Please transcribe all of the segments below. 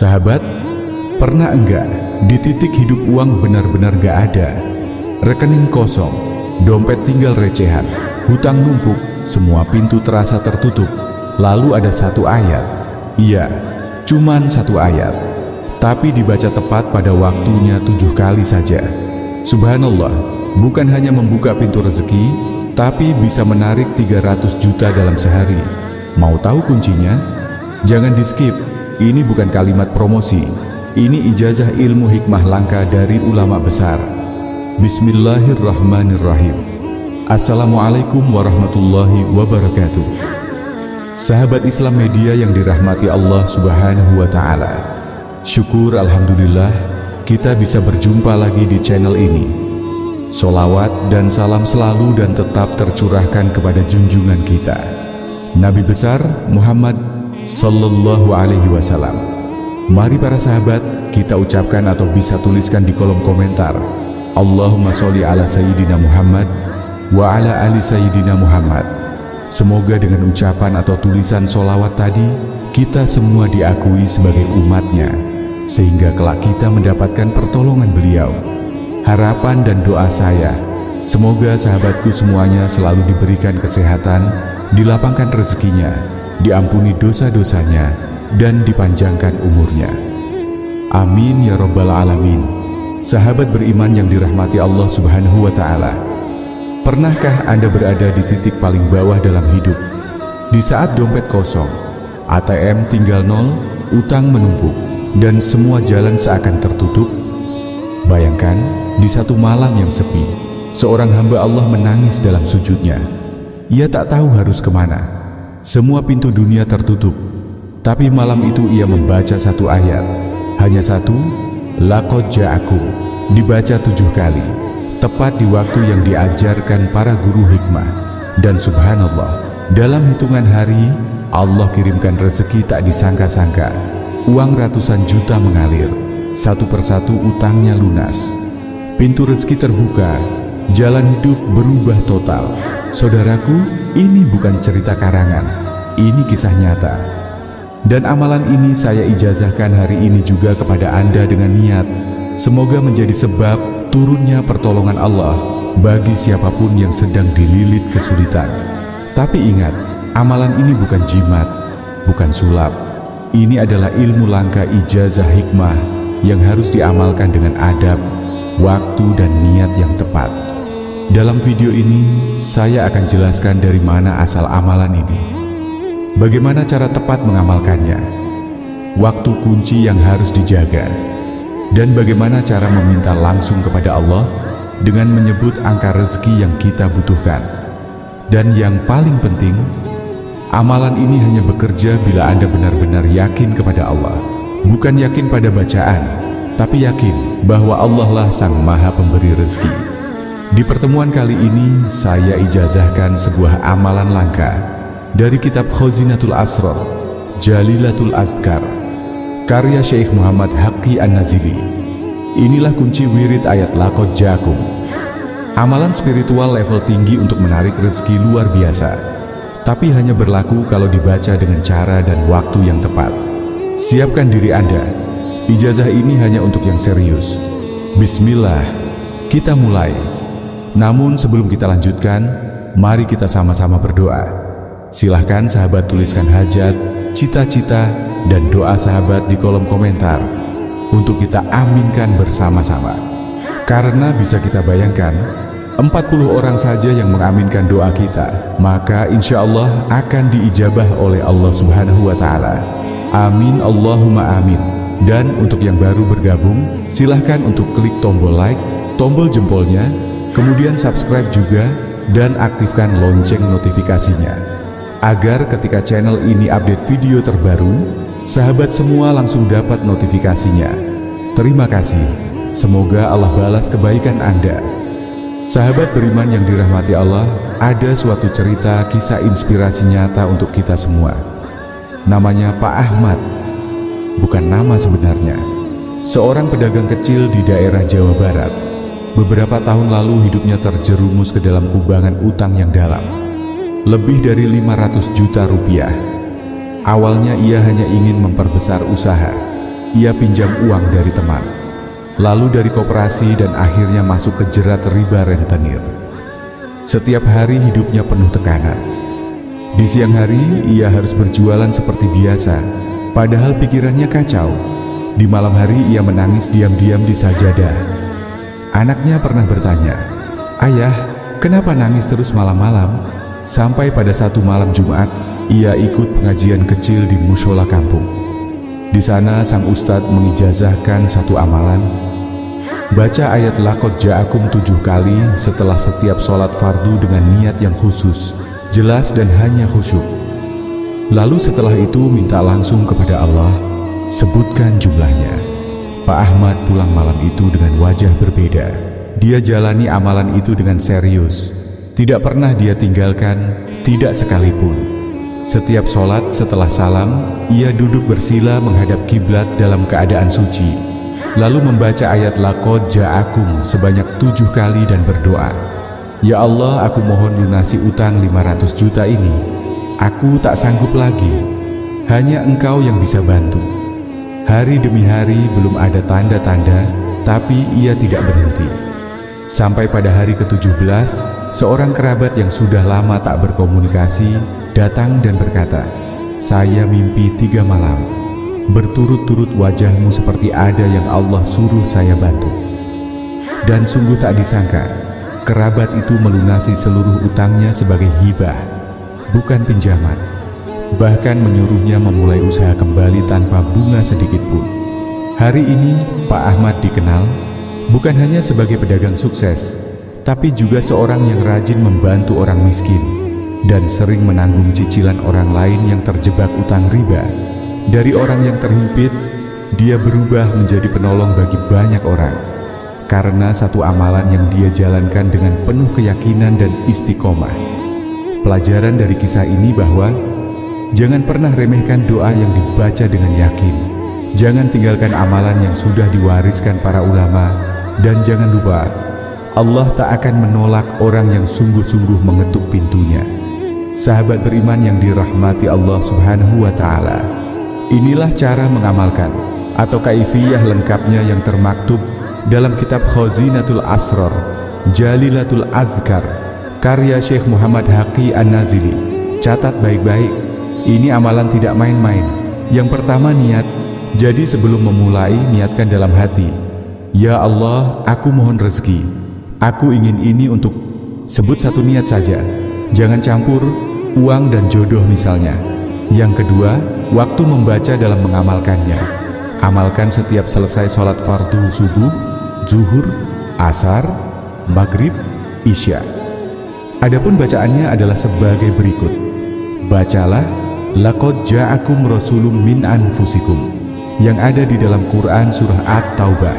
Sahabat, pernah enggak di titik hidup uang benar-benar gak ada, rekening kosong, dompet tinggal recehan, hutang numpuk, semua pintu terasa tertutup, lalu ada satu ayat, iya, cuman satu ayat, tapi dibaca tepat pada waktunya 7 kali saja. Subhanallah, bukan hanya membuka pintu rezeki, tapi bisa menarik 300 juta dalam sehari. Mau tahu kuncinya? Jangan di-skip. Ini bukan kalimat promosi, ini ijazah ilmu hikmah langka dari ulama besar. Bismillahirrahmanirrahim. Assalamualaikum warahmatullahi wabarakatuh. Sahabat Islam media yang dirahmati Allah Subhanahu wa Ta'ala, syukur alhamdulillah kita bisa berjumpa lagi di channel ini. Solawat dan salam selalu dan tetap tercurahkan kepada junjungan kita, Nabi besar Muhammad Sallallahu Alaihi Wasallam. Mari para sahabat, kita ucapkan atau bisa tuliskan di kolom komentar, Allahumma sholli ala Sayyidina Muhammad wa ala ali Sayyidina Muhammad. Semoga dengan ucapan atau tulisan solawat tadi, kita semua diakui sebagai umatnya, sehingga kelak kita mendapatkan pertolongan beliau. Harapan dan doa saya, semoga sahabatku semuanya selalu diberikan kesehatan, dilapangkan rezekinya, diampuni dosa-dosanya, dan dipanjangkan umurnya. Amin ya Rabbal Alamin. Sahabat beriman yang dirahmati Allah Subhanahu wa Ta'ala, pernahkah Anda berada di titik paling bawah dalam hidup? Di saat dompet kosong, ATM tinggal nol, utang menumpuk, dan semua jalan seakan tertutup? Bayangkan, di satu malam yang sepi, seorang hamba Allah menangis dalam sujudnya. Ia tak tahu harus kemana. Semua pintu dunia tertutup, tapi malam itu ia membaca satu ayat, hanya satu, laqad ja'akum, dibaca 7 kali, tepat di waktu yang diajarkan para guru hikmah. Dan subhanallah, dalam hitungan hari, Allah kirimkan rezeki tak disangka-sangka. Uang ratusan juta mengalir, satu persatu utangnya lunas. Pintu rezeki terbuka, jalan hidup berubah total. Saudaraku, ini bukan cerita karangan, ini kisah nyata. Dan amalan ini saya ijazahkan hari ini juga kepada Anda dengan niat, semoga menjadi sebab turunnya pertolongan Allah bagi siapapun yang sedang dililit kesulitan. Tapi ingat, amalan ini bukan jimat, bukan sulap. Ini adalah ilmu langka ijazah hikmah yang harus diamalkan dengan adab, waktu dan niat yang tepat. Dalam video ini, saya akan jelaskan dari mana asal amalan ini, bagaimana cara tepat mengamalkannya, waktu kunci yang harus dijaga, dan bagaimana cara meminta langsung kepada Allah dengan menyebut angka rezeki yang kita butuhkan. Dan yang paling penting, amalan ini hanya bekerja bila Anda benar-benar yakin kepada Allah. Bukan yakin pada bacaan, tapi yakin bahwa Allah lah Sang Maha Pemberi Rezeki. Di pertemuan kali ini, saya ijazahkan sebuah amalan langka dari kitab Khazinatul Asrar, Jalilatul Azkar, karya Syekh Muhammad Haqqi An-Nazili. Inilah kunci wirid ayat laqad ja'akum. Amalan spiritual level tinggi untuk menarik rezeki luar biasa, tapi hanya berlaku kalau dibaca dengan cara dan waktu yang tepat. Siapkan diri Anda, ijazah ini hanya untuk yang serius. Bismillah, kita mulai. Namun sebelum kita lanjutkan, mari kita sama-sama berdoa. Silahkan sahabat tuliskan hajat, cita-cita, dan doa sahabat di kolom komentar untuk kita aminkan bersama-sama. Karena bisa kita bayangkan, 40 orang saja yang mengaminkan doa kita, maka insya Allah akan diijabah oleh Allah Subhanahu wa Ta'ala. Amin Allahumma amin. Dan untuk yang baru bergabung, silahkan untuk klik tombol like, tombol jempolnya, kemudian subscribe juga, dan aktifkan lonceng notifikasinya, agar ketika channel ini update video terbaru, sahabat semua langsung dapat notifikasinya. Terima kasih, semoga Allah balas kebaikan Anda. Sahabat beriman yang dirahmati Allah, ada suatu cerita kisah inspirasi nyata untuk kita semua. Namanya Pak Ahmad, bukan nama sebenarnya. Seorang pedagang kecil di daerah Jawa Barat. Beberapa tahun lalu hidupnya terjerumus ke dalam kubangan utang yang dalam, lebih dari 500 juta rupiah. Awalnya ia hanya ingin memperbesar usaha, ia pinjam uang dari teman, lalu dari koperasi dan akhirnya masuk ke jerat riba rentenir. Setiap hari hidupnya penuh tekanan. Di siang hari ia harus berjualan seperti biasa, padahal pikirannya kacau. Di malam hari ia menangis diam-diam di sajadah. Anaknya pernah bertanya, "Ayah, kenapa nangis terus malam-malam?" Sampai pada satu malam Jumat, ia ikut pengajian kecil di mushola kampung. Di sana sang ustadz mengijazahkan satu amalan, baca ayat laqad ja'akum 7 kali setelah setiap sholat fardu dengan niat yang khusus, jelas dan hanya khusyuk. Lalu setelah itu minta langsung kepada Allah, sebutkan jumlahnya. Pak Ahmad pulang malam itu dengan wajah berbeda. Dia jalani amalan itu dengan serius. Tidak pernah dia tinggalkan, tidak sekalipun. Setiap sholat setelah salam, ia duduk bersila menghadap kiblat dalam keadaan suci, lalu membaca ayat laqad ja'akum sebanyak 7 kali dan berdoa, "Ya Allah, aku mohon lunasi utang 500 juta ini. Aku tak sanggup lagi. Hanya Engkau yang bisa bantu." Hari demi hari belum ada tanda-tanda, tapi ia tidak berhenti. Sampai pada hari ke-17, seorang kerabat yang sudah lama tak berkomunikasi datang dan berkata, "Saya mimpi 3 malam. Berturut-turut wajahmu seperti ada yang Allah suruh saya bantu." Dan sungguh tak disangka, kerabat itu melunasi seluruh utangnya sebagai hibah, bukan pinjaman. Bahkan menyuruhnya memulai usaha kembali tanpa bunga sedikit pun. Hari ini Pak Ahmad dikenal bukan hanya sebagai pedagang sukses, tapi juga seorang yang rajin membantu orang miskin dan sering menanggung cicilan orang lain yang terjebak utang riba. Dari orang yang terhimpit, dia berubah menjadi penolong bagi banyak orang karena satu amalan yang dia jalankan dengan penuh keyakinan dan istiqomah. Pelajaran dari kisah ini bahwa jangan pernah remehkan doa yang dibaca dengan yakin. Jangan tinggalkan amalan yang sudah diwariskan para ulama. Dan jangan lupa, Allah tak akan menolak orang yang sungguh-sungguh mengetuk pintunya. Sahabat beriman yang dirahmati Allah Subhanahu wa Ta'ala, inilah cara mengamalkan atau kaifiyah lengkapnya yang termaktub dalam kitab Khazinatul Asrar, Jalilatul Azkar, karya Syekh Muhammad Haqi An-Nazili. Catat baik-baik, ini amalan tidak main-main. Yang pertama, niat. Jadi sebelum memulai, niatkan dalam hati, "Ya Allah, aku mohon rezeki. Aku ingin ini untuk..." Sebut satu niat saja. Jangan campur uang dan jodoh misalnya. Yang kedua, waktu membaca dalam mengamalkannya. Amalkan setiap selesai sholat fardu subuh, zuhur, asar, maghrib, isya. Adapun bacaannya adalah sebagai berikut. Bacalah laqad ja'akum rasulun min anfusikum yang ada di dalam Quran surah At-Taubah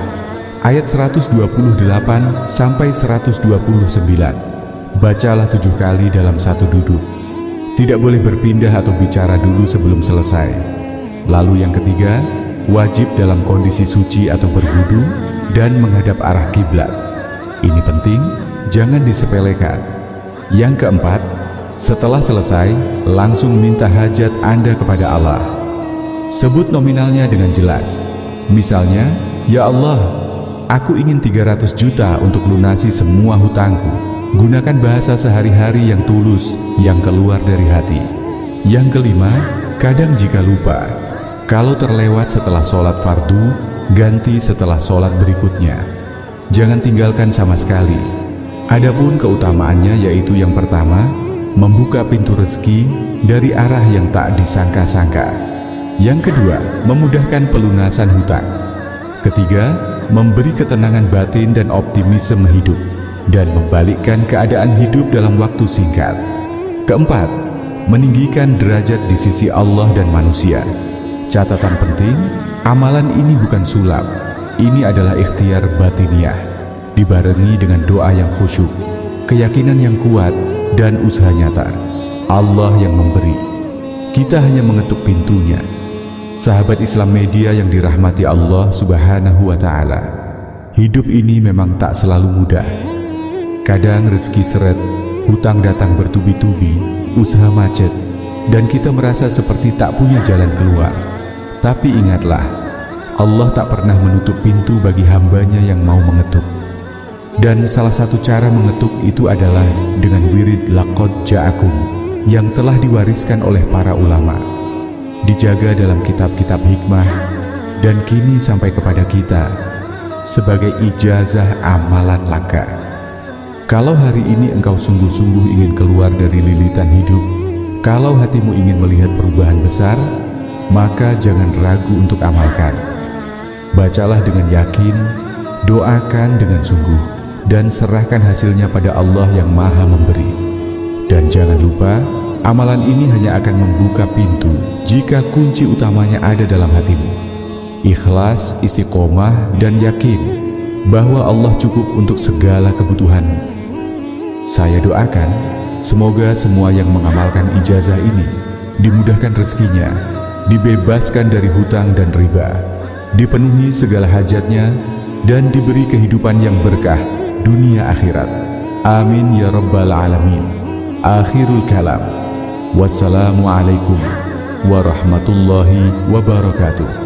ayat 128 sampai 129. Bacalah 7 kali dalam satu duduk. Tidak boleh berpindah atau bicara dulu sebelum selesai. Lalu yang ketiga, wajib dalam kondisi suci atau berwudu dan menghadap arah kiblat. Ini penting, jangan disepelekan. Yang keempat, setelah selesai, langsung minta hajat Anda kepada Allah. Sebut nominalnya dengan jelas. Misalnya, "Ya Allah, aku ingin 300 juta untuk lunasi semua hutangku." Gunakan bahasa sehari-hari yang tulus, yang keluar dari hati. Yang kelima, kadang jika lupa, kalau terlewat setelah sholat fardu, ganti setelah sholat berikutnya. Jangan tinggalkan sama sekali. Adapun keutamaannya yaitu yang pertama, membuka pintu rezeki dari arah yang tak disangka-sangka. Yang kedua, memudahkan pelunasan hutang. Ketiga, memberi ketenangan batin dan optimisme hidup, dan membalikkan keadaan hidup dalam waktu singkat. Keempat, meninggikan derajat di sisi Allah dan manusia. Catatan penting, amalan ini bukan sulap. Ini adalah ikhtiar batiniah, dibarengi dengan doa yang khusyuk, keyakinan yang kuat, dan usaha nyata. Allah yang memberi, kita hanya mengetuk pintunya. Sahabat Islam Media yang dirahmati Allah Subhanahu wa Ta'ala, hidup ini memang tak selalu mudah. Kadang rezeki seret, hutang datang bertubi-tubi, usaha macet, dan kita merasa seperti tak punya jalan keluar. Tapi ingatlah, Allah tak pernah menutup pintu bagi hambanya yang mau mengetuk. Dan salah satu cara mengetuk itu adalah dengan wirid laqad ja'akum yang telah diwariskan oleh para ulama, dijaga dalam kitab-kitab hikmah, dan kini sampai kepada kita sebagai ijazah amalan laka. Kalau hari ini engkau sungguh-sungguh ingin keluar dari lilitan hidup, kalau hatimu ingin melihat perubahan besar, maka jangan ragu untuk amalkan. Bacalah dengan yakin, doakan dengan sungguh, dan serahkan hasilnya pada Allah yang Maha Memberi. Dan jangan lupa, amalan ini hanya akan membuka pintu jika kunci utamanya ada dalam hatimu. Ikhlas, istiqomah, dan yakin bahwa Allah cukup untuk segala kebutuhanmu. Saya doakan, semoga semua yang mengamalkan ijazah ini dimudahkan rezekinya, dibebaskan dari hutang dan riba, dipenuhi segala hajatnya, dan diberi kehidupan yang berkah dunia akhirat. Amin ya rabbal alamin. Akhirul kalam. Wassalamualaikum warahmatullahi wabarakatuh.